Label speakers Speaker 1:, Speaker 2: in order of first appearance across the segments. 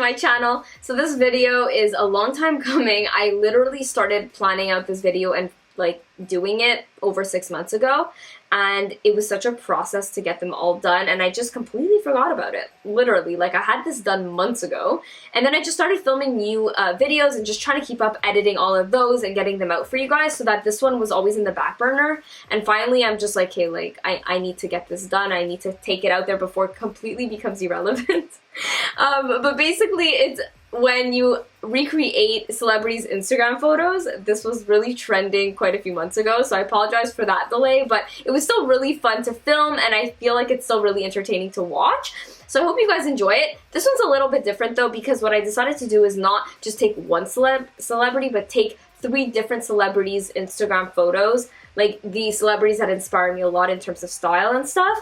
Speaker 1: to my channel. So this video is a long time coming. I literally started planning out this video and like doing it over 6 months ago, and it was such a process to get them all done, and I just completely forgot about it. Literally, like I had this done months ago, and then I just started filming new videos and just trying to keep up editing all of those and getting them out for you guys, so that this one was always in the back burner. And finally I'm just like, hey, like I need to get this done. I need to take it out there before it completely becomes irrelevant. But basically it's when you recreate celebrities' Instagram photos. This was really trending quite a few months ago, so I apologize for that delay, but it was still really fun to film, and I feel like it's still really entertaining to watch. So I hope you guys enjoy it. This one's a little bit different though, because what I decided to do is not just take one celebrity, but take 3 different celebrities' Instagram photos, like the celebrities that inspire me a lot in terms of style and stuff,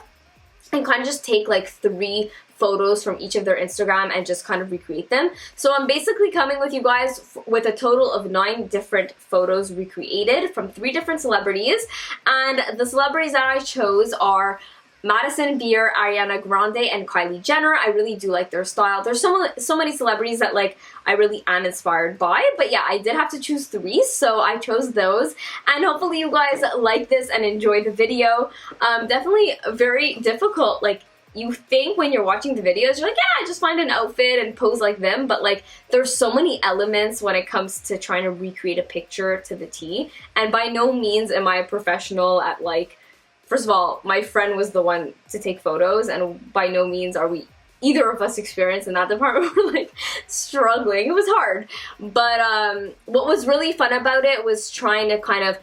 Speaker 1: and kind of just take like 3 photos from each of their Instagram and just kind of recreate them. So I'm basically coming with you guys with a total of 9 different photos recreated from 3 different celebrities, and the celebrities that I chose are Madison Beer, Ariana Grande, and Kylie Jenner. I really do like their style. There's so many celebrities that like I really am inspired by, but yeah, I did have to choose 3, so I chose those, and hopefully you guys like this and enjoy the video. Definitely very difficult. Like, you think when you're watching the videos, you're like, yeah, just find an outfit and pose like them, but like there's so many elements when it comes to trying to recreate a picture to the T, and by no means am I a professional at like, first of all, my friend was the one to take photos, and by no means are we either of us experienced in that department. We're like struggling. It was hard, but what was really fun about it was trying to kind of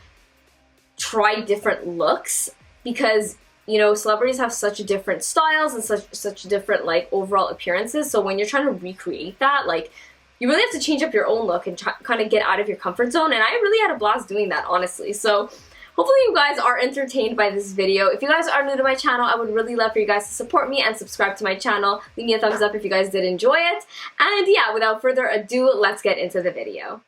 Speaker 1: try different looks, because you know, celebrities have such different styles and such different like overall appearances. So when you're trying to recreate that, like you really have to change up your own look and kind of get out of your comfort zone. And I really had a blast doing that, honestly. So hopefully you guys are entertained by this video. If you guys are new to my channel, I would really love for you guys to support me and subscribe to my channel. Leave me a thumbs up if you guys did enjoy it. And yeah, without further ado, let's get into the video.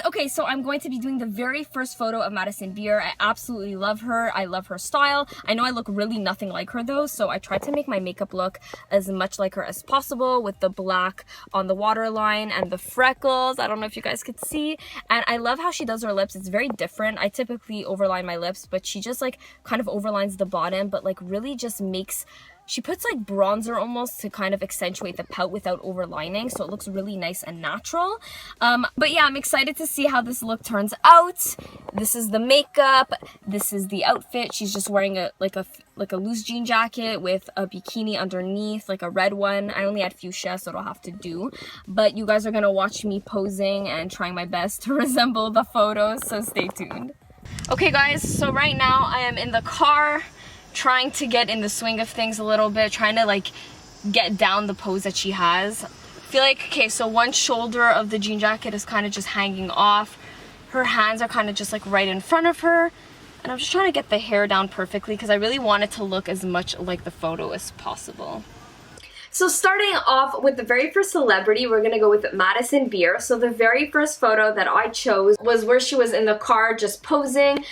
Speaker 1: Okay, so I'm going to be doing the very first photo of Madison Beer. I absolutely love her. I love her style. I know I look really nothing like her though, so I tried to make my makeup look as much like her as possible with the black on the waterline and the freckles. I don't know if you guys could see. And I love how she does her lips. It's very different. I typically overline my lips, but she just like kind of overlines the bottom, but like really just makes... She puts like bronzer almost to kind of accentuate the pout without overlining, so it looks really nice and natural. But yeah, I'm excited to see how this look turns out. This is the makeup. This is the outfit. She's just wearing a loose jean jacket with a bikini underneath, like a red one. I only had fuchsia, so it'll have to do. But you guys are gonna watch me posing and trying my best to resemble the photos, so stay tuned. Okay guys, so right now I am in the car, trying to get in the swing of things a little bit, trying to like get down the pose that she has. I feel like, okay, so one shoulder of the jean jacket is kind of just hanging off. Her hands are kind of just like right in front of her. And I'm just trying to get the hair down perfectly because I really want it to look as much like the photo as possible. So starting off with the very first celebrity, we're gonna go with Madison Beer. So the very first photo that I chose was where she was in the car just posing.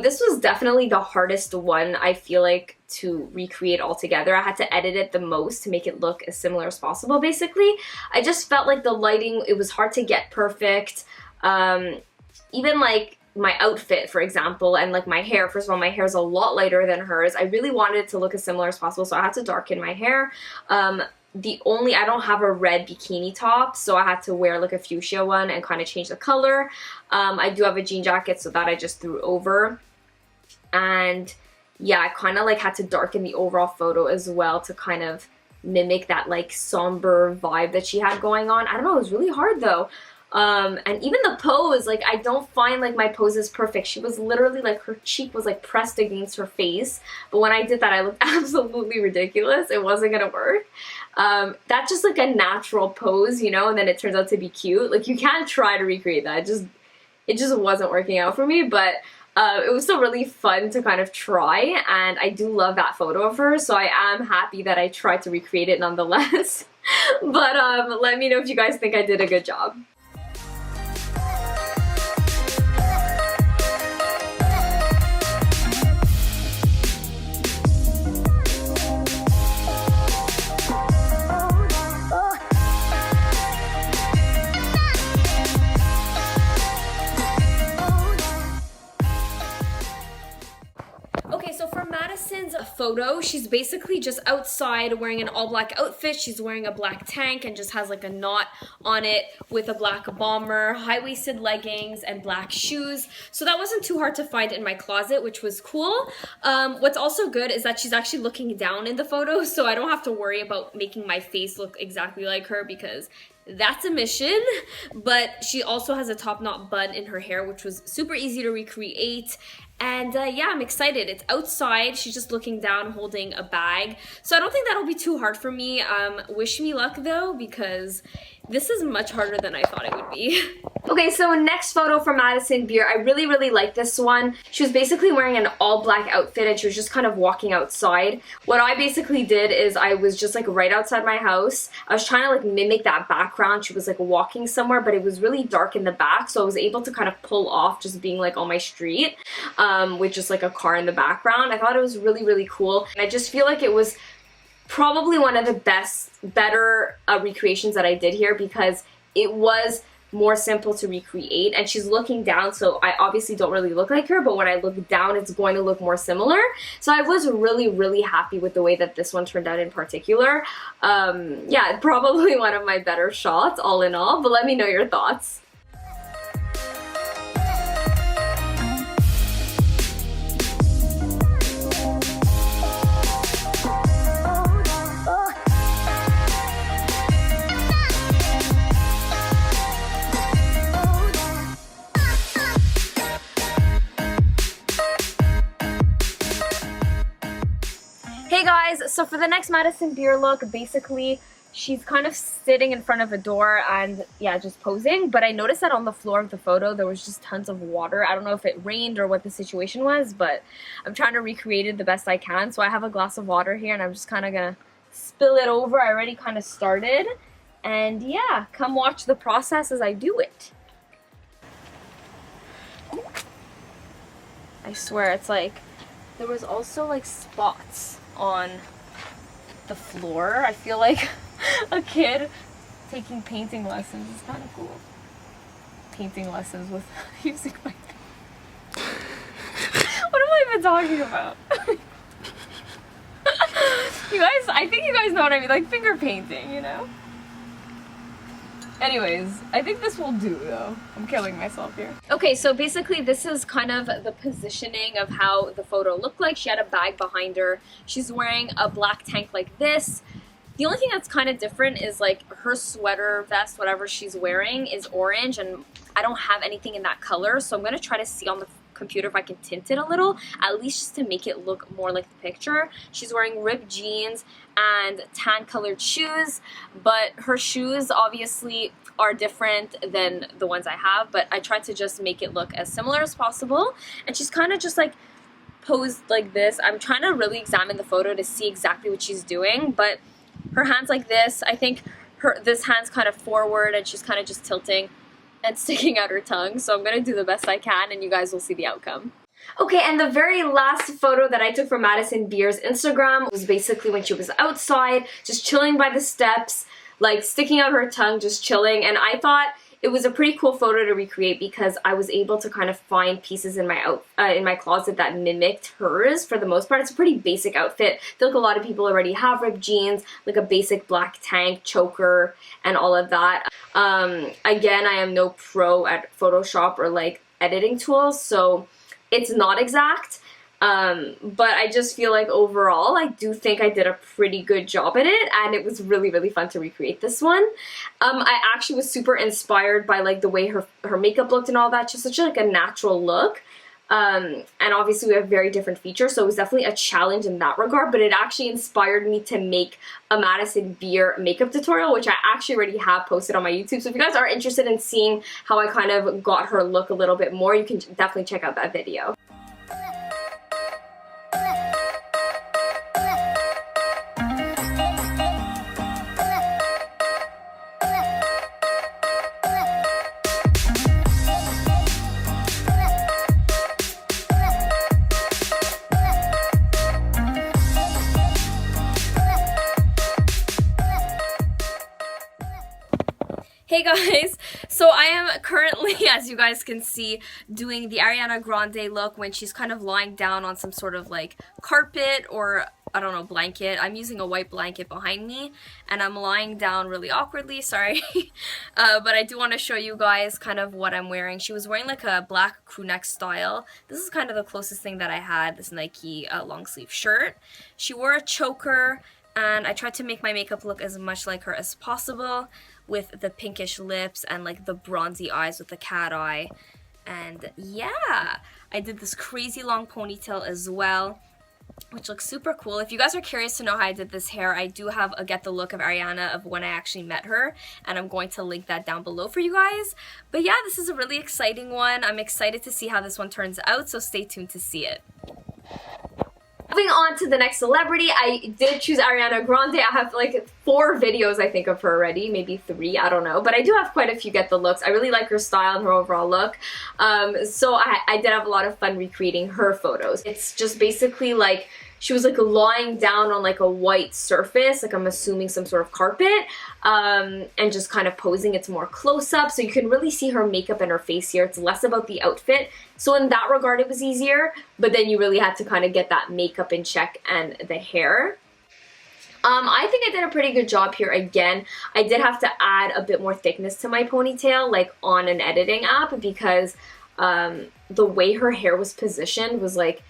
Speaker 1: This was definitely the hardest one, I feel like, to recreate altogether. I had to edit it the most to make it look as similar as possible, basically. I just felt like the lighting, it was hard to get perfect. Even like my outfit, for example, and like my hair. First of all, my hair is a lot lighter than hers. I really wanted it to look as similar as possible, so I had to darken my hair. I don't have a red bikini top, so I had to wear like a fuchsia one and kind of change the color. I do have a jean jacket, so that I just threw over. And yeah, I kind of like had to darken the overall photo as well to kind of mimic that like somber vibe that she had going on. I don't know, it was really hard though. And even the pose, like, I don't find like my pose is perfect. She was literally like, her cheek was like pressed against her face, but when I did that I looked absolutely ridiculous. It wasn't gonna work. That's just like a natural pose, you know, and then it turns out to be cute. Like, you can't try to recreate that. It just wasn't working out for me, but it was still really fun to kind of try, and I do love that photo of her, so I am happy that I tried to recreate it nonetheless. But let me know if you guys think I did a good job. So for Madison's photo, she's basically just outside wearing an all black outfit. She's wearing a black tank and just has like a knot on it with a black bomber, high-waisted leggings, and black shoes. So that wasn't too hard to find in my closet, which was cool. What's also good is that she's actually looking down in the photo, so I don't have to worry about making my face look exactly like her because that's a mission. But she also has a top knot bun in her hair, which was super easy to recreate. And yeah, I'm excited. It's outside. She's just looking down, holding a bag. So I don't think that'll be too hard for me. Wish me luck though, because this is much harder than I thought it would be. Okay, so next photo from Madison Beer. I really, really like this one. She was basically wearing an all black outfit and she was just kind of walking outside. What I basically did is I was just like right outside my house. I was trying to like mimic that background. She was like walking somewhere, but it was really dark in the back. So I was able to kind of pull off just being like on my street with just like a car in the background. I thought it was really, really cool. And I just feel like it was probably one of the better recreations that I did here because it was more simple to recreate, and she's looking down, so I obviously don't really look like her, but when I look down it's going to look more similar. So I was really, really happy with the way that this one turned out in particular. Yeah, probably one of my better shots all in all, but let me know your thoughts. Hey guys, so for the next Madison Beer look, basically she's kind of sitting in front of a door and yeah, just posing, but I noticed that on the floor of the photo there was just tons of water. I don't know if it rained or what the situation was, but I'm trying to recreate it the best I can. So I have a glass of water here and I'm just kind of gonna spill it over. I already kind of started, and yeah, come watch the process as I do it. I swear it's like, there was also like spots on the floor. I feel like a kid taking painting lessons is kind of cool. Painting lessons with using my what am I even talking about? You guys, I think you guys know what I mean, like finger painting, you know? Anyways, I think this will do though. I'm killing myself here. Okay, so basically this is kind of the positioning of how the photo looked like. She had a bag behind her. She's wearing a black tank like this. The only thing that's kind of different is like her sweater vest, whatever she's wearing, is orange, and I don't have anything in that color, so I'm gonna try to see on the computer if I can tint it a little, at least just to make it look more like the picture. She's wearing ripped jeans and tan colored shoes, but her shoes obviously are different than the ones I have, but I tried to just make it look as similar as possible. And she's kind of just like posed like this. I'm trying to really examine the photo to see exactly what she's doing, but her hands like this, I think this hand's kind of forward and she's kind of just tilting and sticking out her tongue. So I'm gonna do the best I can and you guys will see the outcome. Okay, and the very last photo that I took from Madison Beer's Instagram was basically when she was outside, just chilling by the steps, like sticking out her tongue, just chilling. And I thought it was a pretty cool photo to recreate because I was able to kind of find pieces in my closet that mimicked hers for the most part. It's a pretty basic outfit. I feel like a lot of people already have ripped jeans, like a basic black tank, choker, and all of that. Again, I am no pro at Photoshop or like editing tools, so it's not exact. But I just feel like overall, I do think I did a pretty good job at it, and it was really, really fun to recreate this one. I actually was super inspired by like the way her makeup looked and all that, just such like a natural look. And obviously we have very different features, so it was definitely a challenge in that regard, but it actually inspired me to make a Madison Beer makeup tutorial, which I actually already have posted on my YouTube. So if you guys are interested in seeing how I kind of got her look a little bit more, you can definitely check out that video. Hey guys, So I am currently, as you guys can see, doing the Ariana Grande look when she's kind of lying down on some sort of like carpet or I don't know, blanket. I'm using a white blanket behind me and I'm lying down really awkwardly, sorry. But I do want to show you guys kind of what I'm wearing. She was wearing like a black crew neck style. This is kind of the closest thing that I had, this Nike long sleeve shirt. She wore a choker and I tried to make my makeup look as much like her as possible with the pinkish lips and like the bronzy eyes with the cat eye. And yeah, I did this crazy long ponytail as well, which looks super cool. If you guys are curious to know how I did this hair, I do have a Get the Look of Ariana of when I actually met her, and I'm going to link that down below for you guys. But yeah, this is a really exciting one. I'm excited to see how this one turns out, so stay tuned to see it. Moving on to the next celebrity, I did choose Ariana Grande. I have like 4 videos I think of her already, maybe 3, I don't know, but I do have quite a few Get the Looks. I really like her style and her overall look, so I did have a lot of fun recreating her photos. It's just basically like she was like lying down on like a white surface, like I'm assuming some sort of carpet, and just kind of posing. It's more close up, so you can really see her makeup and her face here. It's less about the outfit. So in that regard, it was easier, but then you really had to kind of get that makeup in check and the hair. I think I did a pretty good job here again. I did have to add a bit more thickness to my ponytail, like on an editing app, because the way her hair was positioned was like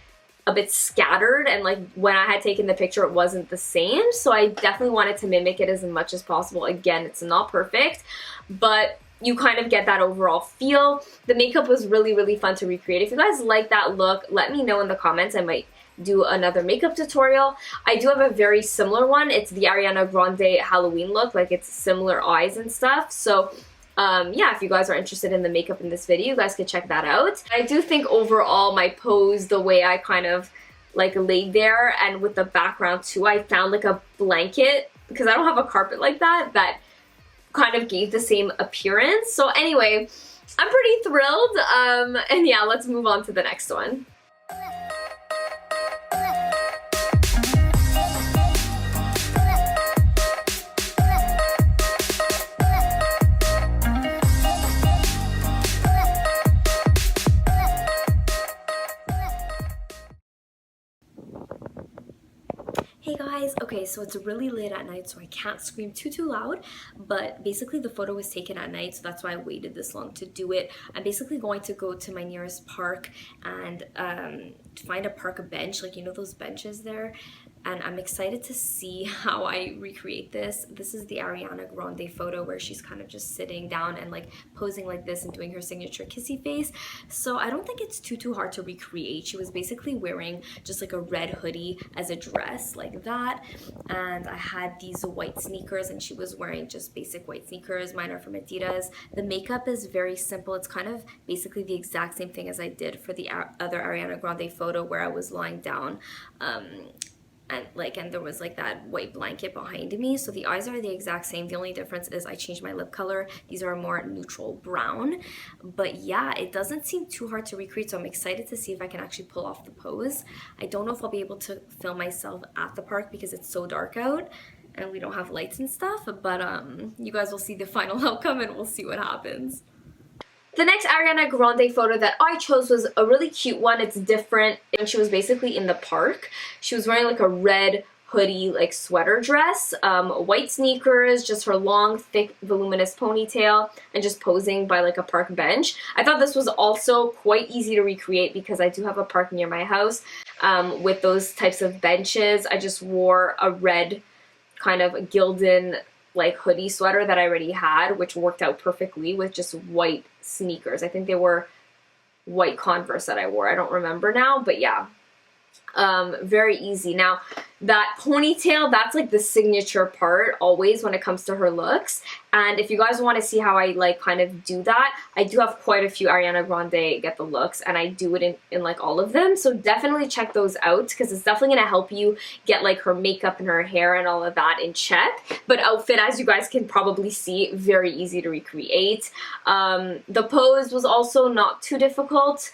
Speaker 1: a bit scattered, and like when I had taken the picture it wasn't the same, so I definitely wanted to mimic it as much as possible. Again, it's not perfect, but you kind of get that overall feel. The makeup was really fun to recreate. If you guys like that look, let me know in the comments. I might do another makeup tutorial. I do have a very similar one. It's the Ariana Grande Halloween look, like it's similar eyes and stuff, so yeah, if you guys are interested in the makeup in this video, you guys could check that out. I do think overall my pose, the way I kind of like laid there and with the background too, I found like a blanket, because I don't have a carpet like that, that kind of gave the same appearance. So anyway, I'm pretty thrilled, and yeah, let's move on to the next one. Hey guys, okay, so it's really late at night, so I can't scream too loud, but basically the photo was taken at night, so that's why I waited this long to do it. I'm basically going to go to my nearest park and find a park bench, like you know those benches there, and I'm excited to see how I recreate this. This is the Ariana Grande photo where she's kind of just sitting down and like posing like this and doing her signature kissy face. So I don't think it's too hard to recreate. She was basically wearing just like a red hoodie as a dress like that, and I had these white sneakers and she was wearing just basic white sneakers. Mine are from Adidas. The makeup is very simple. It's kind of basically the exact same thing as I did for the other Ariana Grande photo where I was lying down and there was like that white blanket behind me, so the eyes are the exact same. The only difference is I changed my lip color. These are more neutral brown, but yeah, it doesn't seem too hard to recreate, so I'm excited to see if I can actually pull off the pose. I don't know if I'll be able to film myself at the park because it's so dark out and we don't have lights and stuff, but you guys will see the final outcome and we'll see what happens. The next Ariana Grande photo that I chose was a really cute one. It's different, and she was basically in the park. She was wearing like a red hoodie, like sweater dress, white sneakers, just her long, thick, voluminous ponytail, and just posing by like a park bench. I thought this was also quite easy to recreate because I do have a park near my house with those types of benches. I just wore a red kind of gilded like hoodie sweater that I already had, which worked out perfectly with just white sneakers. I think they were white Converse that I wore. I don't remember now, but yeah. Very easy. Now, that ponytail, that's like the signature part always when it comes to her looks. And if you guys want to see how I like kind of do that, I do have quite a few Ariana Grande Get the Looks, and I do it in like all of them. So definitely check those out because it's definitely going to help you get like her makeup and her hair and all of that in check. But outfit, as you guys can probably see, very easy to recreate. The pose was also not too difficult.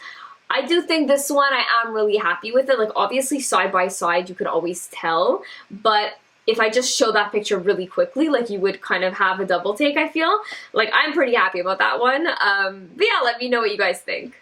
Speaker 1: I do think this one I am really happy with it. Like obviously side by side you could always tell, but if I just show that picture really quickly, like you would kind of have a double take, I feel. Like I'm pretty happy about that one. But yeah, let me know what you guys think.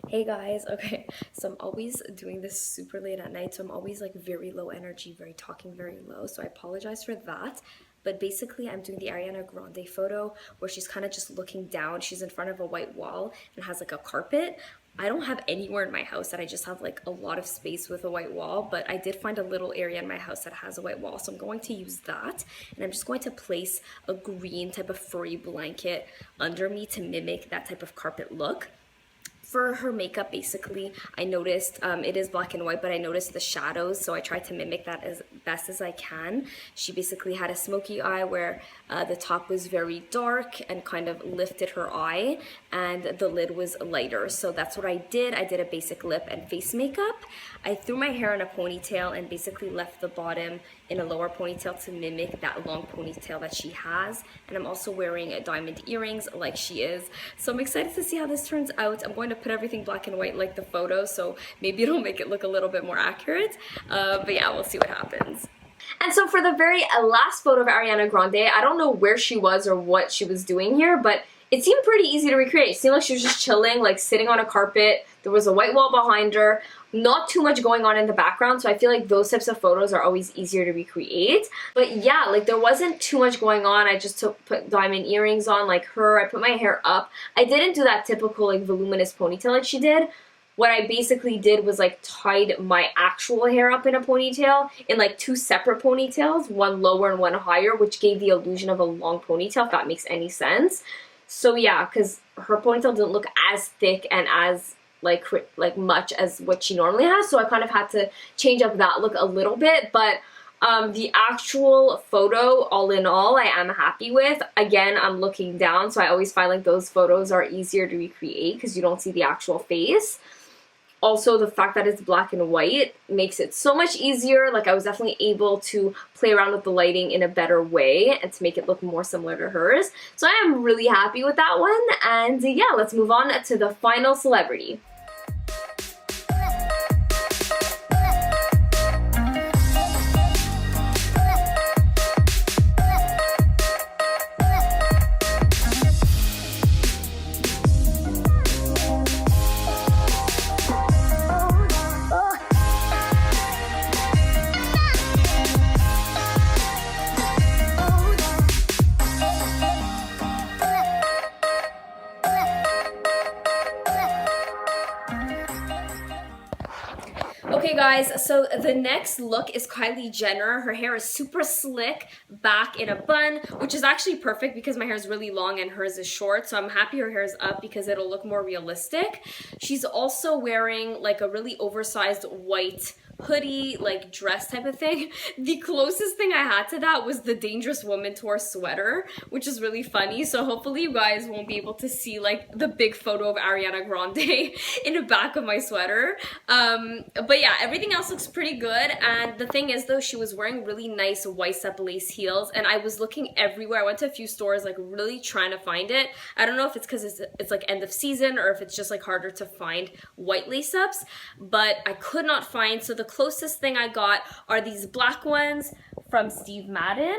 Speaker 1: Hey guys, okay, so I'm always doing this super late at night, so I'm always like very low energy, talking very low, so I apologize for that. But basically I'm doing the Ariana Grande photo where she's kind of just looking down. She's in front of a white wall and has like a carpet. I don't have anywhere in my house that I just have like a lot of space with a white wall, but I did find a little area in my house that has a white wall, so I'm going to use that. And I'm just going to place a green type of furry blanket under me to mimic that type of carpet look. For her makeup, basically, I noticed it is black and white, but I noticed the shadows, so I tried to mimic that as best as I can. She basically had a smoky eye where the top was very dark and kind of lifted her eye, and the lid was lighter. So that's what I did. I did a basic lip and face makeup. I threw my hair in a ponytail and basically left the bottom in a lower ponytail to mimic that long ponytail that she has. And I'm also wearing diamond earrings like she is. So I'm excited to see how this turns out. I'm going to put everything black and white like the photo, so maybe it'll make it look a little bit more accurate. But yeah, we'll see what happens. And so for the very last photo of Ariana Grande, I don't know where she was or what she was doing here, but it seemed pretty easy to recreate. It seemed like she was just chilling, like sitting on a carpet. There was a white wall behind her. Not too much going on in the background, so I feel like those types of photos are always easier to recreate. But yeah, like there wasn't too much going on. I just put diamond earrings on like her. I put my hair up. I didn't do that typical like voluminous ponytail like she did. What I basically did was like tied my actual hair up in a ponytail in like two separate ponytails, one lower and one higher, which gave the illusion of a long ponytail, if that makes any sense. So yeah, because her ponytail didn't look as thick and as like much as what she normally has, so I kind of had to change up that look a little bit. But the actual photo, all in all, I am happy with. Again, I'm looking down, so I always find like those photos are easier to recreate because you don't see the actual face. Also, the fact that it's black and white makes it so much easier. Like I was definitely able to play around with the lighting in a better way and to make it look more similar to hers. So I am really happy with that one. And yeah, let's move on to the final celebrity. Okay guys, so the next look is Kylie Jenner. Her hair is super slick, back in a bun, which is actually perfect because my hair is really long and hers is short, so I'm happy her hair is up because it'll look more realistic. She's also wearing like a really oversized white hoodie, like dress type of thing. The closest thing I had to that was the Dangerous Woman tour sweater, which is really funny. So hopefully you guys won't be able to see like the big photo of Ariana Grande in the back of my sweater. But yeah, everything else looks pretty good. And the thing is though, she was wearing really nice white-up lace heels, and I was looking everywhere. I went to a few stores like really trying to find it. I don't know if it's because it's like end of season or if it's just like harder to find white lace-ups, but I could not find. So the closest thing I got are these black ones from Steve Madden,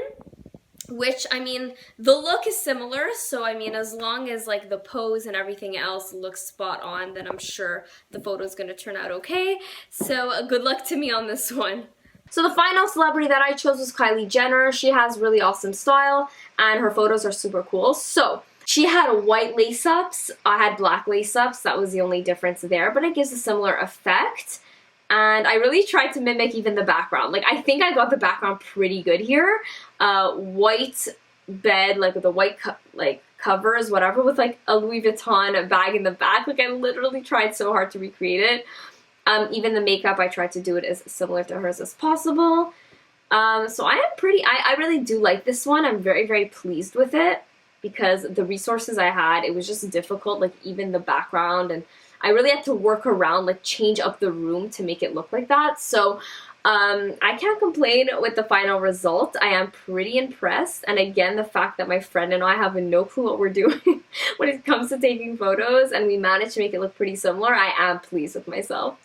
Speaker 1: which, I mean, the look is similar, so I mean, as long as like the pose and everything else looks spot on, then I'm sure the photo's gonna turn out okay. So good luck to me on this one. So the final celebrity that I chose was Kylie Jenner. She has really awesome style and her photos are super cool. So she had white lace-ups, I had black lace-ups, that was the only difference there, but it gives a similar effect. And I really tried to mimic even the background. Like, I think I got the background pretty good here. White bed, like with the white covers, whatever, with like a Louis Vuitton bag in the back. Like, I literally tried so hard to recreate it. Even the makeup, I tried to do it as similar to hers as possible. So I really do like this one. I'm very, very pleased with it because the resources I had, it was just difficult, like even the background, and I really had to work around, like change up the room to make it look like that. So I can't complain with the final result. I am pretty impressed, and again, the fact that my friend and I have no clue what we're doing when it comes to taking photos, and we managed to make it look pretty similar, I am pleased with myself.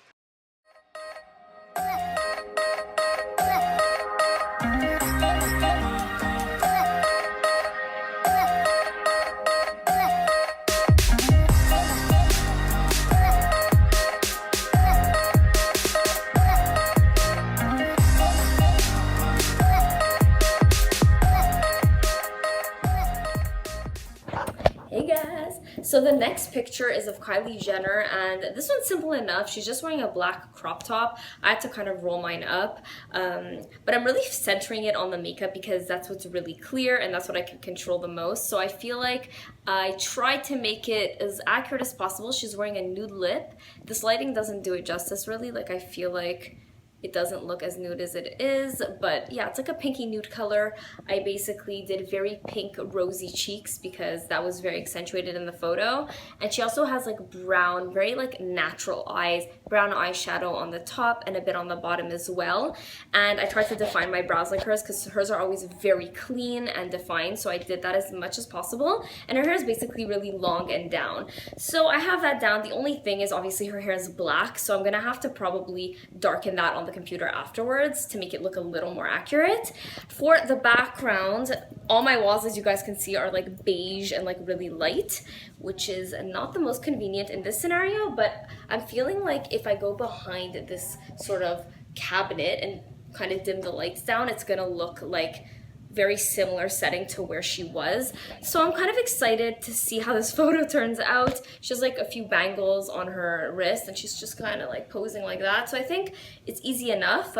Speaker 1: Hey guys! So the next picture is of Kylie Jenner, and this one's simple enough. She's just wearing a black crop top. I had to kind of roll mine up, but I'm really centering it on the makeup because that's what's really clear and that's what I can control the most. So I feel like I tried to make it as accurate as possible. She's wearing a nude lip. This lighting doesn't do it justice really. Like, I feel like it doesn't look as nude as it is, but yeah, it's like a pinky nude color. I basically did very pink rosy cheeks because that was very accentuated in the photo. And she also has like brown, very like natural eyes, brown eyeshadow on the top and a bit on the bottom as well. And I tried to define my brows like hers because hers are always very clean and defined, so I did that as much as possible. And her hair is basically really long and down. So I have that down. The only thing is obviously her hair is black, so I'm gonna have to probably darken that on the computer afterwards to make it look a little more accurate. For the background, all my walls, as you guys can see, are like beige and like really light, which is not the most convenient in this scenario, but I'm feeling like if I go behind this sort of cabinet and kind of dim the lights down, it's gonna look like very similar setting to where she was. So I'm kind of excited to see how this photo turns out. She has like a few bangles on her wrist and she's just kind of like posing like that. So I think it's easy enough.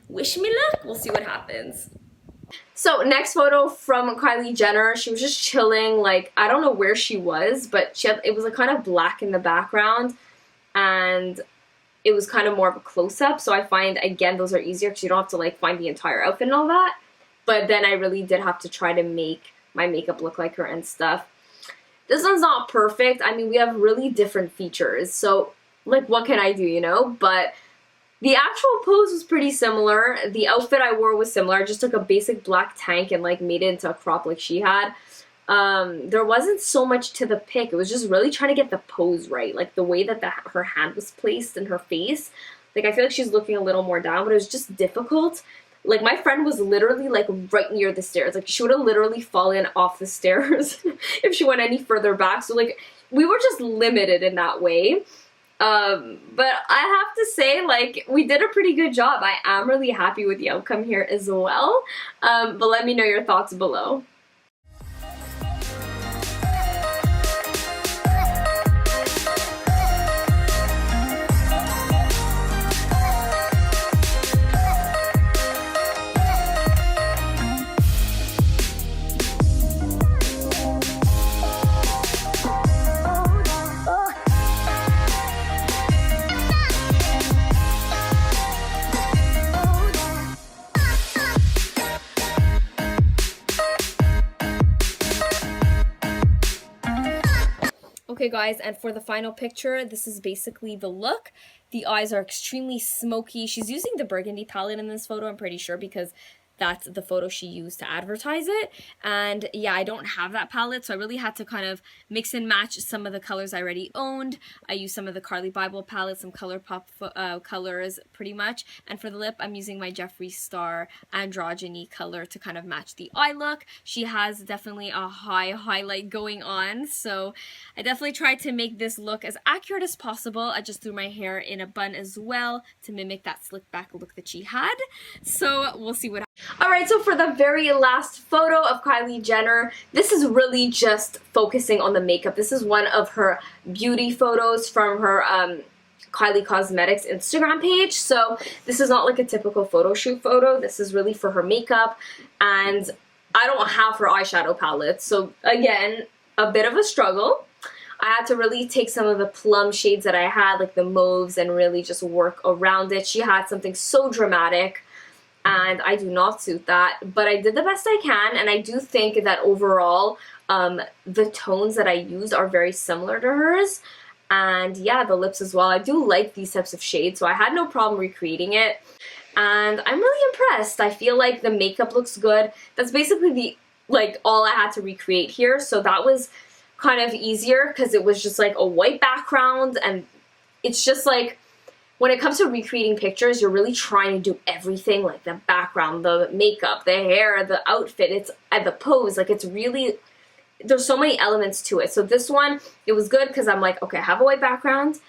Speaker 1: Wish me luck. We'll see what happens. So next photo from Kylie Jenner. She was just chilling, like I don't know where she was, but it was like kind of black in the background and it was kind of more of a close-up. So I find, again, those are easier because you don't have to like find the entire outfit and all that. But then I really did have to try to make my makeup look like her and stuff. This one's not perfect. I mean, we have really different features. So, like, what can I do, you know? But the actual pose was pretty similar. The outfit I wore was similar. I just took a basic black tank and, like, made it into a crop like she had. There wasn't so much to the pic. It was just really trying to get the pose right. Like, the way that her hand was placed in her face. Like, I feel like she's looking a little more down, but it was just difficult. Like, my friend was literally, like, right near the stairs. Like, she would have literally fallen off the stairs if she went any further back. So, like, we were just limited in that way. But I have to say, like, we did a pretty good job. I am really happy with the outcome here as well. But let me know your thoughts below. Okay guys, and for the final picture, this is basically the look. The eyes are extremely smoky. She's using the burgundy palette in this photo, I'm pretty sure, because that's the photo she used to advertise it. And yeah, I don't have that palette, so I really had to kind of mix and match some of the colors I already owned. I used some of the Carly Bible palette, some ColourPop colors pretty much. And for the lip, I'm using my Jeffree Star androgyny color to kind of match the eye look. She has definitely a high highlight going on, so I definitely tried to make this look as accurate as possible. I just threw my hair in a bun as well to mimic that slick back look that she had. So we'll see what happens. Alright, so for the very last photo of Kylie Jenner, this is really just focusing on the makeup. This is one of her beauty photos from her Kylie Cosmetics Instagram page. So this is not like a typical photo shoot photo. This is really for her makeup, and I don't have her eyeshadow palette. So again, a bit of a struggle. I had to really take some of the plum shades that I had, like the mauves, and really just work around it. She had something so dramatic. and I do not suit that, but I did the best I can, and I do think that overall the tones that I used are very similar to hers. And yeah, the lips as well. I do like these types of shades, so I had no problem recreating it. And I'm really impressed. I feel like the makeup looks good. That's basically all I had to recreate here, so that was kind of easier because it was just like a white background, and it's just like, when it comes to recreating pictures, you're really trying to do everything, like the background, the makeup, the hair, the outfit, and the pose. Like, it's really, there's so many elements to it. So this one, it was good because I'm like, okay, I have a white background.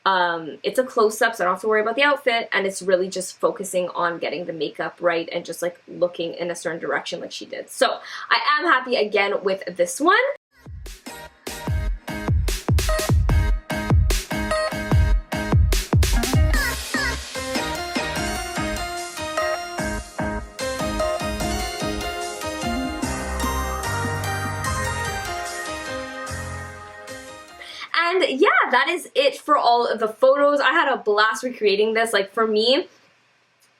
Speaker 1: It's a close-up, so I don't have to worry about the outfit, and it's really just focusing on getting the makeup right and just like looking in a certain direction like she did. So I am happy again with this one. And yeah, that is it for all of the photos. I had a blast recreating this. Like, for me,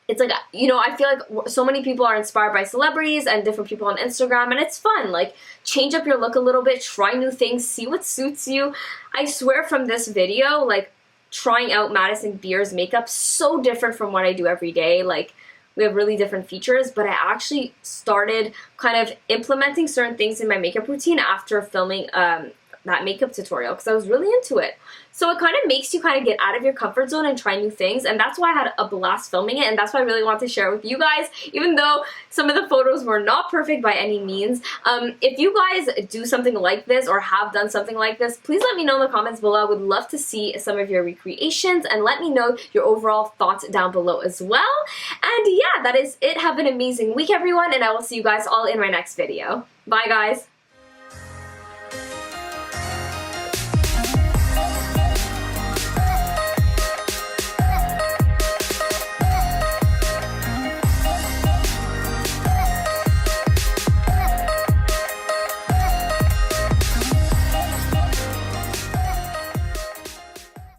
Speaker 1: it's like, you know, I feel like so many people are inspired by celebrities and different people on Instagram, and it's fun. Like, change up your look a little bit, try new things, see what suits you. I swear from this video, like, trying out Madison Beer's makeup, so different from what I do every day. Like, we have really different features, but I actually started kind of implementing certain things in my makeup routine after filming that makeup tutorial, because I was really into it. So it kind of makes you kind of get out of your comfort zone and try new things, and that's why I had a blast filming it, and that's why I really want to share it with you guys, even though some of the photos were not perfect by any means. If you guys do something like this or have done something like this, please let me know in the comments below. I would love to see some of your recreations, and let me know your overall thoughts down below as well. And yeah, that is it. Have an amazing week, everyone, and I will see you guys all in my next video. Bye, guys.